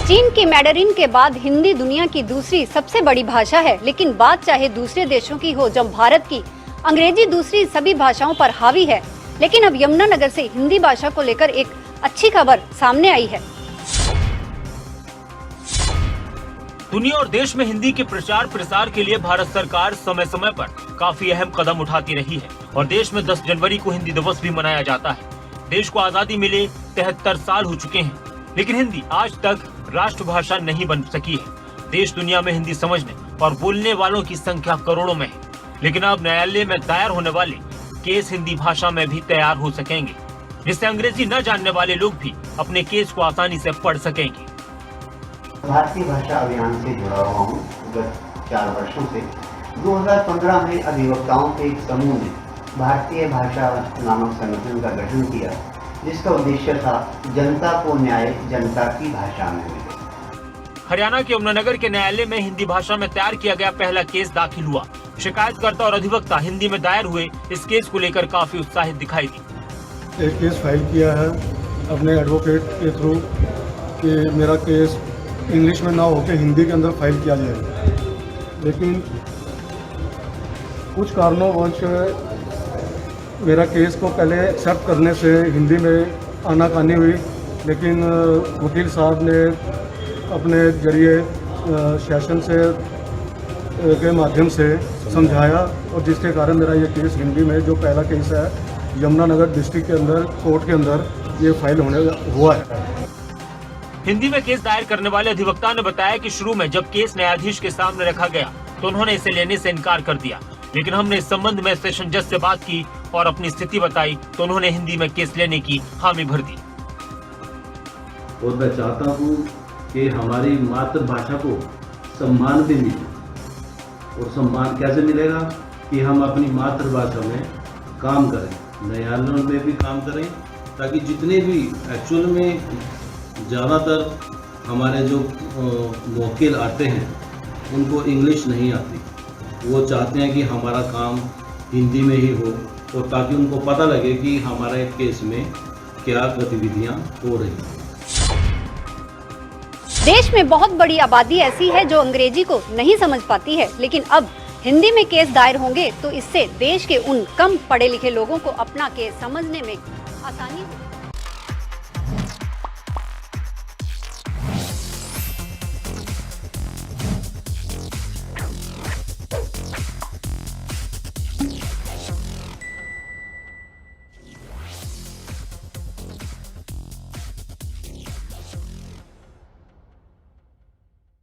चीन की मैंडरिन के बाद हिंदी दुनिया की दूसरी सबसे बड़ी भाषा है, लेकिन बात चाहे दूसरे देशों की हो, जब भारत की अंग्रेजी दूसरी सभी भाषाओं पर हावी है। लेकिन अब यमुनानगर से हिंदी भाषा को लेकर एक अच्छी खबर सामने आई है। दुनिया और देश में हिंदी के प्रचार प्रसार के लिए भारत सरकार समय समय पर काफी अहम कदम उठाती रही है और देश में 10 जनवरी को हिंदी दिवस भी मनाया जाता है। देश को आजादी मिले 73 साल हो चुके हैं, लेकिन हिंदी आज तक राष्ट्रभाषा नहीं बन सकी है। देश दुनिया में हिंदी समझने और बोलने वालों की संख्या करोड़ों में है, लेकिन अब न्यायालय में दायर होने वाले केस हिंदी भाषा में भी तैयार हो सकेंगे, जिससे अंग्रेजी न जानने वाले लोग भी अपने केस को आसानी से पढ़ सकेंगे। भारतीय भाषा अभियान से जुड़ा हुआ हूँ गत 4 वर्षों से। 2015 में अधिवक्ताओं के एक समूह ने भारतीय भाषा नामक संगठन का गठन किया, जिसका उद्देश्य था जनता को न्याय जनता की भाषा में मिले। हरियाणा के यमुनानगर के न्यायालय में हिंदी भाषा में तैयार किया गया पहला केस दाखिल हुआ। शिकायतकर्ता और अधिवक्ता हिंदी में दायर हुए इस केस को लेकर काफी उत्साहित दिखाई दी। एक केस फाइल किया है अपने एडवोकेट के थ्रू कि मेरा केस इंग्लिश में ना होकर हिंदी के अंदर फाइल किया जाए, लेकिन कुछ कारणोंवश मेरा केस को पहले एक्सेप्ट करने से हिंदी में आनाकानी हुई, लेकिन वकील साहब ने अपने जरिए सेशन से के माध्यम से समझाया और जिसके कारण मेरा ये केस हिंदी में जो पहला केस है यमुनानगर डिस्ट्रिक्ट के अंदर कोर्ट के अंदर ये फाइल होने हुआ है। हिंदी में केस दायर करने वाले अधिवक्ता ने बताया कि शुरू में जब केस न्यायाधीश के सामने रखा गया तो उन्होंने इसे लेने से इनकार कर दिया, लेकिन हमने इस संबंध में सेशन जज से बात की और अपनी स्थिति बताई तो उन्होंने हिंदी में केस लेने की हामी भर दी। और मैं चाहता हूँ कि हमारी मातृभाषा को सम्मान भी मिले, और सम्मान कैसे मिलेगा कि हम अपनी मातृभाषा में काम करें, न्यायालयों में भी काम करें, ताकि जितने भी एक्चुअल में ज़्यादातर हमारे जो वकील आते हैं उनको इंग्लिश नहीं आती, वो चाहते हैं कि हमारा काम हिंदी में ही हो, और ताकि उनको पता लगे कि हमारे केस में क्या गतिविधियां हो रही हैं। देश में बहुत बड़ी आबादी ऐसी है जो अंग्रेजी को नहीं समझ पाती है, लेकिन अब हिंदी में केस दायर होंगे तो इससे देश के उन कम पढ़े लिखे लोगों को अपना केस समझने में आसानी होगी।